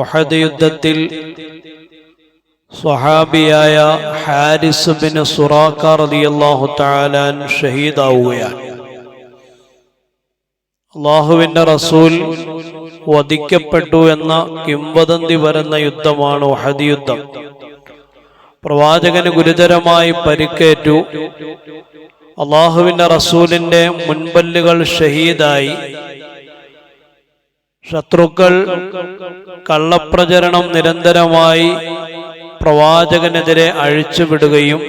ഉഹദ് യുദ്ധത്തിൽ സ്വഹാബിയായ ഹാരിസ് ബിൻ സുറാഖ റളിയല്ലാഹു തആല അൻഹു ഷഹീദാവുകയാണ്. അല്ലാഹുവിന്റെ റസൂൽ വധിക്കപ്പെട്ടു എന്ന കിംവദന്തി വരുന്ന യുദ്ധമാണ് ഉഹദ് യുദ്ധം. പ്രവാചകന് ഗുരുതരമായി പരിക്കേറ്റു. അല്ലാഹുവിന്റെ റസൂലിന്റെ മുൻപല്ലുകൾ ഷഹീദായി. ശത്രുക്കൾ കള്ളപ്രചരണം നിരന്തരമായി പ്രവാചകനെതിരെ അഴിച്ചുവിടുകയും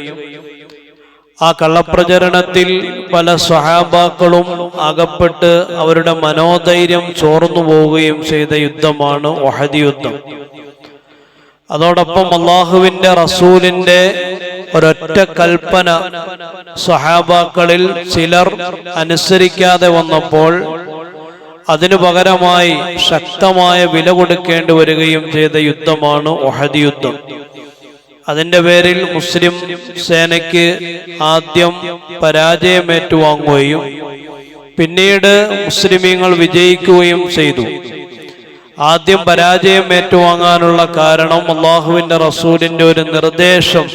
ആ കള്ളപ്രചരണത്തിൽ പല സ്വഹാബാക്കളും അകപ്പെട്ട് അവരുടെ മനോധൈര്യം ചോർന്നു പോവുകയും ചെയ്ത യുദ്ധമാണ് ഉഹദ് യുദ്ധം. അതോടൊപ്പം അല്ലാഹുവിന്റെ റസൂലിന്റെ ഒരൊറ്റ കൽപ്പന സ്വഹാബാക്കളിൽ ചിലർ അനുസരിക്കാതെ വന്നപ്പോൾ അതിനു പകരമായി ശക്തമായ വില കൊടുക്കേണ്ടി വരികയും ചെയ്ത യുദ്ധമാണ് ഉഹദ് യുദ്ധം. അതിന്റെ പേരിൽ മുസ്ലിം സേനയ്ക്ക് ആദ്യം പരാജയം ഏറ്റുവാങ്ങുകയും പിന്നീട് മുസ്ലിമീങ്ങൾ വിജയിക്കുകയും ചെയ്തു. ആദ്യം പരാജയം ഏറ്റുവാങ്ങാനുള്ള കാരണം അല്ലാഹുവിന്റെ റസൂലിന്റെ ഒരു നിർദ്ദേശം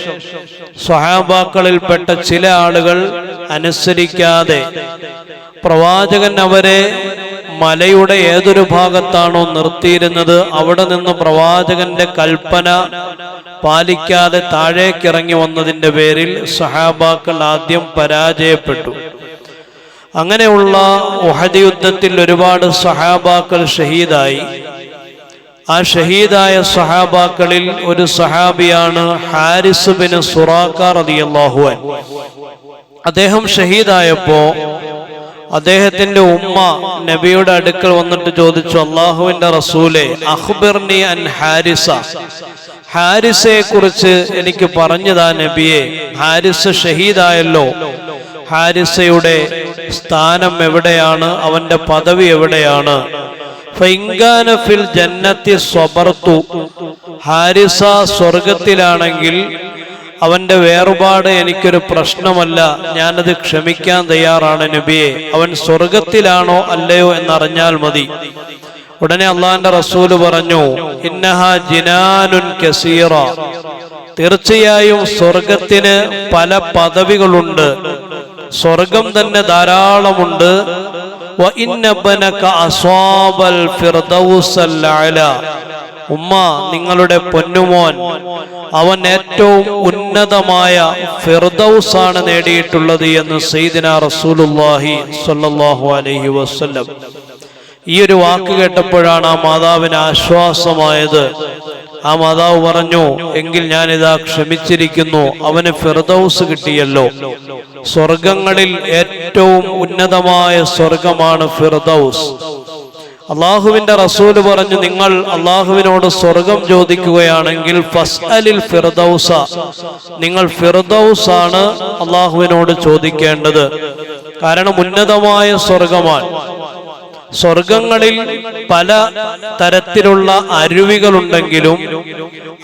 സ്വഹാബാക്കളിൽപ്പെട്ട ചില ആളുകൾ അനുസരിക്കാതെ പ്രവാചകൻ അവരെ മലയുടെ ഏതൊരു ഭാഗത്താണോ നിർത്തിയിരുന്നത് അവിടെ നിന്ന് പ്രവാചകന്റെ കൽപ്പന പാലിക്കാതെ താഴേക്കിറങ്ങി വന്നതിന്റെ പേരിൽ സ്വഹാബാക്കൾ ആദ്യം പരാജയപ്പെട്ടു. അങ്ങനെയുള്ള ഉഹദ് യുദ്ധത്തിൽ ഒരുപാട് സ്വഹാബാക്കൾ ഷഹീദായി. ആ ഷഹീദായ സ്വഹാബാക്കളിൽ ഒരു സ്വഹാബിയാണ് ഹാരിസ് ബിൻ സുറാഖ റളിയല്ലാഹു അൻഹു. അദ്ദേഹം ഷഹീദായപ്പോ അദ്ദേഹത്തിന്റെ ഉമ്മ നബിയുടെ അടുക്കൽ വന്നിട്ട് ചോദിച്ചു, അല്ലാഹുവിന്റെ റസൂലേ, അഖ്ബിർനി അൻ ഹാരിസ, ഹാരിസയെ കുറിച്ച് എനിക്ക് പറഞ്ഞുതാ നബിയെ. ഹാരിസ് ഷഹീദായല്ലോ, ഹാരിസയുടെ സ്ഥാനം എവിടെയാണ്, അവന്റെ പദവി എവിടെയാണ്? ഫഇൻകാന ഫിൽ ജന്നത്തി സ്വബർതു, ഹാരിസ സ്വർഗത്തിലാണെങ്കിൽ അവന്റെ വേർപാട് എനിക്കൊരു പ്രശ്നമല്ല, ഞാനത് ക്ഷമിക്കാൻ തയ്യാറാണ് നബിയെ. അവൻ സ്വർഗത്തിലാണോ അല്ലയോ എന്നറിഞ്ഞാൽ മതി. ഉടനെ അള്ളാന്റെ റസൂല് പറഞ്ഞു, ഇന്നഹാ ജിനാനുൻ കസീറ, തീർച്ചയായും സ്വർഗത്തിന് പല പദവികളുണ്ട്, സ്വർഗം തന്നെ ധാരാളമുണ്ട്. വ ഇന്നബനക അസ്വാബൽ ഫിർദൗസൽ അഅല, ഉമ്മ നിങ്ങളുടെ പൊന്നുമോൻ അവൻ ഏറ്റവും ഉന്നതമായ ഫിർദൗസാണ് നേടിയിട്ടുള്ളത് എന്ന് സയ്യിദുനാ റസൂലുള്ളാഹി സ്വല്ലല്ലാഹു അലൈഹി വസല്ലം. ഈ ഒരു വാക്ക് കേട്ടപ്പോഴാണ് ആ മാതാവിന് ആശ്വാസമായത്. ആ മാതാവ് പറഞ്ഞു, എങ്കിൽ ഞാനിതാ ക്ഷമിച്ചിരിക്കുന്നു, അവന് ഫിർദൗസ് കിട്ടിയല്ലോ. സ്വർഗങ്ങളിൽ ഏറ്റവും ഉന്നതമായ സ്വർഗമാണ് ഫിർദൗസ്. അള്ളാഹുവിന്റെ റസൂല് പറഞ്ഞു, നിങ്ങൾ അള്ളാഹുവിനോട് സ്വർഗം ചോദിക്കുകയാണെങ്കിൽ ഫസ്അലിൽ ഫിർദൗസ, നിങ്ങൾ ഫിർദൗസാണ് അള്ളാഹുവിനോട് ചോദിക്കേണ്ടത്. കാരണം ഉന്നതമായ സ്വർഗമാണ്. സ്വർഗങ്ങളിൽ പല തരത്തിലുള്ള അരുവികളുണ്ടെങ്കിലും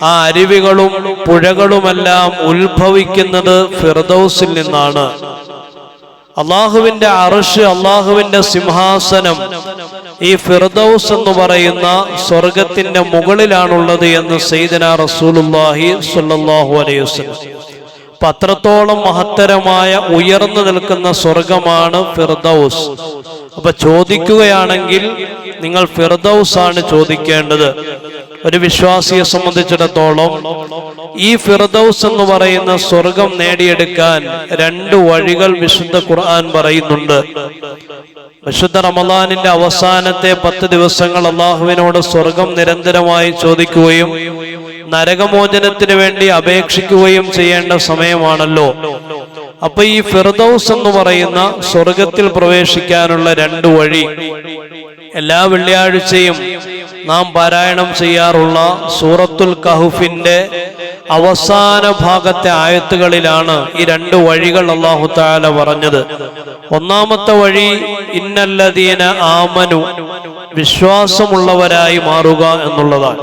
ആ അരുവികളും പുഴകളുമെല്ലാം ഉത്ഭവിക്കുന്നത് ഫിർദൗസിൽ നിന്നാണ്. അള്ളാഹുവിന്റെ അർശ്, അള്ളാഹുവിന്റെ സിംഹാസനം ഈ ഫിർദൗസ് എന്ന് പറയുന്ന സ്വർഗത്തിന്റെ മുകളിലാണുള്ളത് എന്ന് സയ്യിദുനാ റസൂലുള്ളാഹി സ്വല്ലല്ലാഹു അലൈഹി വസല്ലം. അത്രത്തോളം മഹത്തരമായ ഉയർന്നു നിൽക്കുന്ന സ്വർഗമാണ് ഫിർദൗസ്. അപ്പൊ ചോദിക്കുകയാണെങ്കിൽ നിങ്ങൾ ഫിർദൗസ് ആണ് ചോദിക്കേണ്ടത്. ഒരു വിശ്വാസിയെ സംബന്ധിച്ചിടത്തോളം ഈ ഫിർദൗസ് എന്ന് പറയുന്ന സ്വർഗം നേടിയെടുക്കാൻ രണ്ട് വഴികൾ വിശുദ്ധ ഖുർആൻ പറയുന്നുണ്ട്. വിശുദ്ധ റമളാനിന്റെ അവസാനത്തെ 10 ദിവസങ്ങൾ അള്ളാഹുവിനോട് സ്വർഗം നിരന്തരമായി ചോദിക്കുകയും നരകമോചനത്തിന് വേണ്ടി അപേക്ഷിക്കുകയും ചെയ്യേണ്ട സമയമാണല്ലോ. അപ്പൊ ഈ ഫിർദൗസ് എന്ന് പറയുന്ന സ്വർഗത്തിൽ പ്രവേശിക്കാനുള്ള രണ്ട് വഴി, എല്ലാ വെള്ളിയാഴ്ചയും നാം പാരായണം ചെയ്യാറുള്ള സൂറത്തുൽ കഹ്ഫിന്റെ അവസാന ഭാഗത്തെ ആയത്തുകളിലാണ് ഈ രണ്ട് വഴികൾ അല്ലാഹു തആല പറഞ്ഞത്. ഒന്നാമത്തെ വഴി ഇന്നല്ലദീന ആമനു, വിശ്വാസമുള്ളവരായി മാറുക എന്നുള്ളതാണ്.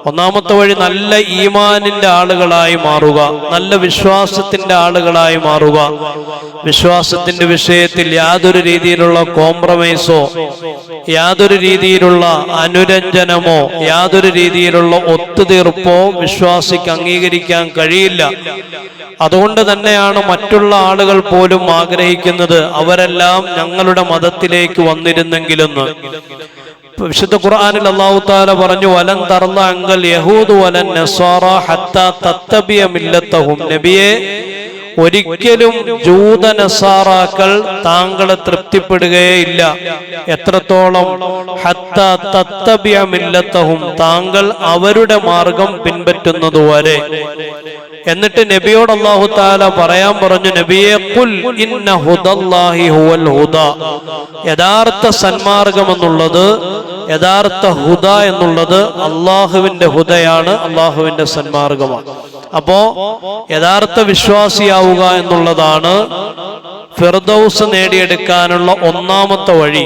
ഒന്നാമത്തെ വഴി നല്ല ഈമാനിന്റെ ആളുകളായി മാറുക, നല്ല വിശ്വാസത്തിന്റെ ആളുകളായി മാറുക. വിശ്വാസത്തിന്റെ വിഷയത്തിൽ യാതൊരു രീതിയിലുള്ള കോംപ്രമൈസോ, യാതൊരു രീതിയിലുള്ള അനുരഞ്ജനമോ, യാതൊരു രീതിയിലുള്ള ഒത്തുതീർപ്പോ വിശ്വാസിക്ക് അംഗീകരിക്കാൻ കഴിയില്ല. അതുകൊണ്ട് തന്നെയാണ് മറ്റുള്ള ആളുകൾ പോലും ആഗ്രഹിക്കുന്നത് അവരെല്ലാം ഞങ്ങളുടെ മതത്തിലേക്ക് വന്നിരുന്നെങ്കിലെന്ന്. വിശുദ്ധ ഖുർആനിൽ അല്ലാഹു തആല പറഞ്ഞു, വലൻ തർള അങ്കൽ യഹൂദു വലൻ നസ്വാറ ഹത്താ തത്തബിയ മില്ലത്തഹും. നബിയെ, ഒരിക്കലും ജൂത നസാറാക്കൾ താങ്കളെ തൃപ്തിപ്പെടുകയില്ല. എത്രത്തോളം? ഹത്താ തത്തബിയ മില്ലത്തഹും, താങ്കൾ അവരുടെ മാർഗം പിൻപറ്റുന്നതുവരെ. എന്നിട്ട് നബിയോട് അല്ലാഹു തആല പറയാൻ പറഞ്ഞു, നബിയെ ഖുൽ ഇന്ന ഹുദല്ലാഹി ഹുവൽ ഹുദ. യഥാർത്ഥ സന്മാർഗം എന്നുള്ളത്, യഥാർത്ഥ ഹുദ എന്നുള്ളത് അള്ളാഹുവിന്റെ ഹുദയാണ്, അള്ളാഹുവിന്റെ സന്മാർഗമാണ്. അപ്പോ യഥാർത്ഥ വിശ്വാസിയാവുക എന്നുള്ളതാണ് ഫിർദൗസ് നേടിയെടുക്കാനുള്ള ഒന്നാമത്തെ വഴി.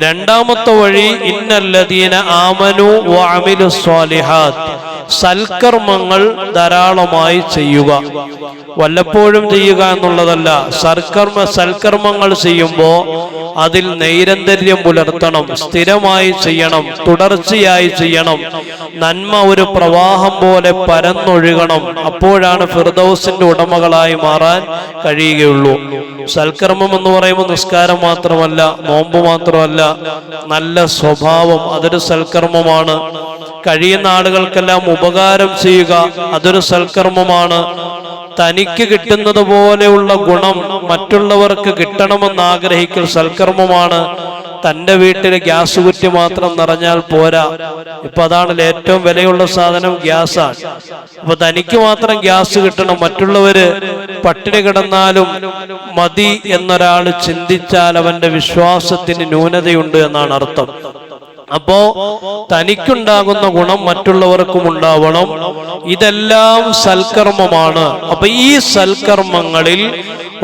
രണ്ടാമത്തെ വഴി ഇന്നല്ലദീന ആമനു വഅമിലുസ് സ്വാലിഹാത്ത്, സൽക്കർമ്മങ്ങൾ ധാരാളമായി ചെയ്യുക. വല്ലപ്പോഴും ചെയ്യുക എന്നുള്ളതല്ല, സൽക്കർമ്മങ്ങൾ ചെയ്യുമ്പോൾ അതിൽ നൈരന്തര്യം പുലർത്തണം, സ്ഥിരമായി ചെയ്യണം, തുടർച്ചയായി ചെയ്യണം. നന്മ ഒരു പ്രവാഹം പോലെ പരന്നൊഴുകണം. അപ്പോഴാണ് ഫിർദൗസിന്റെ ഉടമകളായി മാറാൻ കഴിയുകയുള്ളൂ. സൽക്കർമ്മം എന്ന് പറയുമ്പോൾ നിസ്കാരം മാത്രമല്ല, നോമ്പ് മാത്രമല്ല, നല്ല സ്വഭാവം അതൊരു സൽക്കർമ്മമാണ്. കഴിയുന്ന ആളുകൾക്കെല്ലാം ഉപകാരം ചെയ്യുക അതൊരു സൽക്കർമ്മമാണ്. തനിക്ക് കിട്ടുന്നത് പോലെയുള്ള ഗുണം മറ്റുള്ളവർക്ക് കിട്ടണമെന്ന് ആഗ്രഹിക്കൽ സൽക്കർമ്മമാണ്. തൻ്റെ വീട്ടിൽ ഗ്യാസ് കുറ്റി മാത്രം നിറഞ്ഞാൽ പോരാ. ഇപ്പൊ അതാണല്ലോ ഏറ്റവും വിലയുള്ള സാധനം, ഗ്യാസാണ്. അപ്പൊ തനിക്ക് മാത്രം ഗ്യാസ് കിട്ടണം, മറ്റുള്ളവര് പട്ടിണി കിടന്നാലും മതി എന്നൊരാൾ ചിന്തിച്ചാൽ അവന്റെ വിശ്വാസത്തിന് ന്യൂനതയുണ്ട് എന്നാണ് അർത്ഥം. അപ്പോ തനിക്കുണ്ടാകുന്ന ഗുണം മറ്റുള്ളവർക്കും ഉണ്ടാവണം. ഇതെല്ലാം സൽക്കർമ്മമാണ്. അപ്പൊ ഈ സൽക്കർമ്മങ്ങളിൽ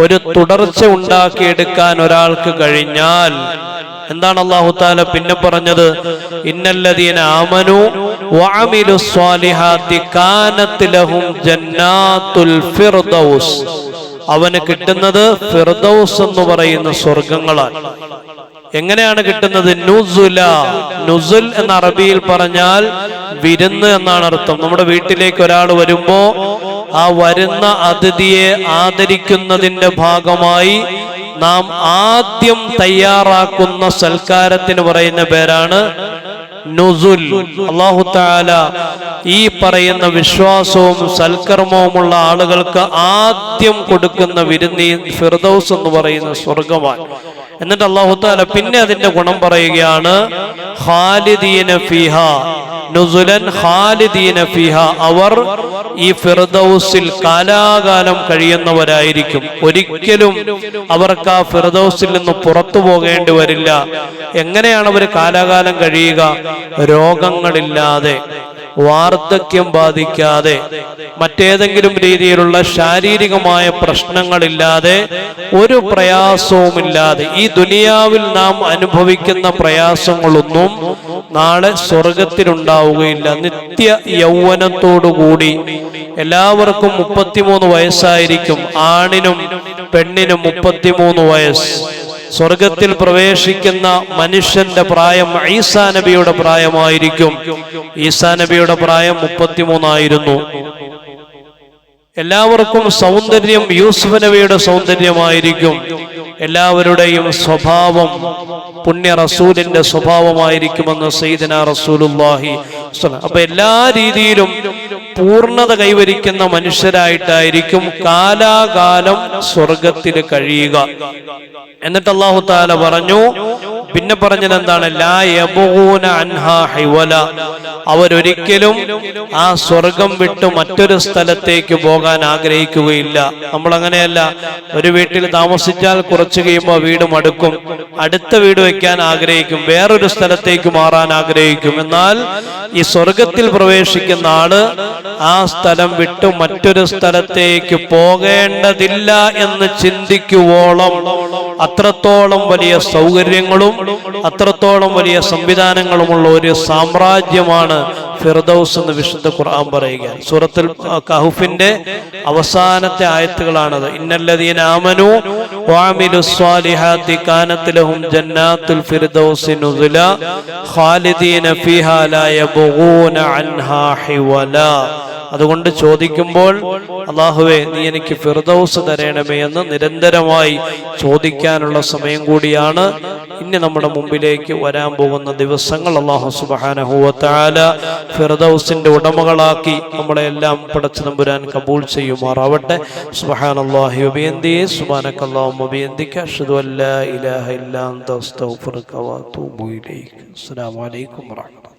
ഒരു തുടർച്ച ഉണ്ടാക്കിയെടുക്കാൻ ഒരാൾക്ക് കഴിഞ്ഞാൽ എന്താണ് അല്ലാഹു തആല പിന്നെ പറഞ്ഞത്? ഇന്നല്ലദീന ആമനു വഅമിലുസ് സ്വാലിഹാത്തി കാനത് ലഹും ജന്നാത്തുൽ ഫിർദൗസ്. അവന് കിട്ടുന്നത് ഫിർദൗസ് എന്ന് പറയുന്ന സ്വർഗങ്ങളാണ്. എങ്ങനെയാണ് കിട്ടുന്നത്? നുസുല. നുസുൽ എന്ന അറബിയിൽ പറഞ്ഞാൽ വിരുന്ന് എന്നാണ് അർത്ഥം. നമ്മുടെ വീട്ടിലേക്ക് ഒരാൾ വരുമ്പോ ആ വരുന്ന അതിഥിയെ ആദരിക്കുന്നതിന്റെ ഭാഗമായി നാം ആദ്യം തയ്യാറാക്കുന്ന സൽക്കാരത്തിന് പറയുന്ന പേരാണ് നുസുൽ. അല്ലാഹു തആല ഈ പറയുന്ന വിശ്വാസവും സൽക്കർമ്മവുമുള്ള ആളുകൾക്ക് ആദ്യം കൊടുക്കുന്ന വിരുന്ന് ഫിർദൗസ് എന്ന് പറയുന്ന സ്വർഗമാണ്. എന്നിട്ട് അല്ലാഹു തആല പിന്നെ അതിന്റെ ഗുണം പറയുകയാണ്, ഖാലിദീന ഫീഹാ നുസുലൻ ഖാലിദീന ഫീഹാ. അവർ ഈ ഫിർദൗസിൽ കാലാകാലം കഴിയുന്നവരായിരിക്കും. ഒരിക്കലും അവർക്ക് ആ ഫിർദൗസിൽ നിന്ന് പുറത്തു പോകേണ്ടി വരില്ല. എങ്ങനെയാണ് അവർ കാലാകാലം കഴിയുക? രോഗങ്ങളില്ലാതെ, വാർദ്ധക്യം ബാധിക്കാതെ, മറ്റേതെങ്കിലും രീതിയിലുള്ള ശാരീരികമായ പ്രശ്നങ്ങളില്ലാതെ, ഒരു പ്രയാസവുമില്ലാതെ. ഈ ദുനിയാവിൽ നാം അനുഭവിക്കുന്ന പ്രയാസങ്ങളൊന്നും നാളെ സ്വർഗത്തിലുണ്ടാവുകയില്ല. നിത്യ യൗവനത്തോടുകൂടി എല്ലാവർക്കും 33 വയസ്സായിരിക്കും. ആണിനും പെണ്ണിനും 33 വയസ്സ്. സ്വർഗത്തിൽ പ്രവേശിക്കുന്ന മനുഷ്യന്റെ പ്രായം ഈസാ നബിയുടെ പ്രായമായിരിക്കും. ഈസാ നബിയുടെ പ്രായം 33 ആയിരുന്നു. എല്ലാവർക്കും സൗന്ദര്യം യൂസുഫ് നബിയുടെ സൗന്ദര്യമായിരിക്കും. എല്ലാവരുടെയും സ്വഭാവം പുണ്യ റസൂലിന്റെ സ്വഭാവമായിരിക്കുമെന്ന് സയ്യിദനാ റസൂലുള്ളാഹി. അപ്പൊ എല്ലാ രീതിയിലും പൂർണ്ണത കൈവരിക്കുന്ന മനുഷ്യരായിട്ടായിരിക്കും കാലാകാലം സ്വർഗത്തിൽ കഴിയുക. എന്നിട്ട് അല്ലാഹു തആല പറഞ്ഞു, പിന്നെ പറഞ്ഞത് എന്താണ്? ലാ യബൂന അൻഹാ ഹിവല. അവരൊരിക്കലും ആ സ്വർഗം വിട്ട് മറ്റൊരു സ്ഥലത്തേക്ക് പോകാൻ ആഗ്രഹിക്കുകയില്ല. നമ്മൾ അങ്ങനെയല്ല. ഒരു വീട്ടിൽ താമസിച്ചാൽ കുറച്ച് കഴിയുമ്പോൾ വീട് മടുക്കും, അടുത്ത വീട് വെക്കാൻ ആഗ്രഹിക്കും, വേറൊരു സ്ഥലത്തേക്ക് മാറാൻ ആഗ്രഹിക്കും. എന്നാൽ ഈ സ്വർഗത്തിൽ പ്രവേശിക്കുന്ന ആള് ആ സ്ഥലം വിട്ട് മറ്റൊരു സ്ഥലത്തേക്ക് പോകേണ്ടതില്ല എന്ന് ചിന്തിക്കുവോളം അത്രത്തോളം വലിയ സൗകര്യങ്ങളും അത്രത്തോളം വലിയ സംവിധാനങ്ങളുമുള്ള ഒരു സാമ്രാജ്യമാണ് ഫിർദൗസ് എന്ന് വിശുദ്ധ ഖുർആൻ പറയുക. സൂറത്തുൽ കഹ്ഫിന്റെ അവസാനത്തെ ആയത്തുകളാണത്. ഇന്നല്ലദീന ആമനൂ വഅമിലുസ് സ്വാലിഹാത്തി കാനത് ലഹും ജന്നാത്തുൽ ഫിർദൗസി നുസുല ഖാലിദീന ഫീഹാ ലാ യബ്ഗൂന അൻഹാ ഹിവല. അതുകൊണ്ട് ചോദിക്കുമ്പോൾ അല്ലാഹുവേ നീ എനിക്ക് ഫിർദൗസ് തരണമേ എന്ന് നിരന്തരമായി ചോദിക്കാനുള്ള സമയം കൂടിയാണ് ഇനി നമ്മുടെ മുമ്പിലേക്ക് വരാൻ പോകുന്ന ദിവസങ്ങൾ. അല്ലാഹു സുബ്ഹാനഹു വ തആല ഫിർദൗസിന്റെ ഉടമകളാക്കി നമ്മളെ എല്ലാം പടച്ച തമ്പുരാൻ കബൂൽ ചെയ്യുമാറാവട്ടെ. സുബ്ഹാനല്ലാഹി വ ബിഹംദിഹി സുബ്ഹാനക്കല്ലാഹുമ്മ ബിഹംദിക അഷ്ഹദു അല്ലാ ഇലാഹ ഇല്ലാ അൻത അസ്തഗ്ഫിറുക വ അത്തൂബു ഇലൈക്. അസ്സലാമു അലൈക്കും വറഹ്മത്തുള്ളാഹി.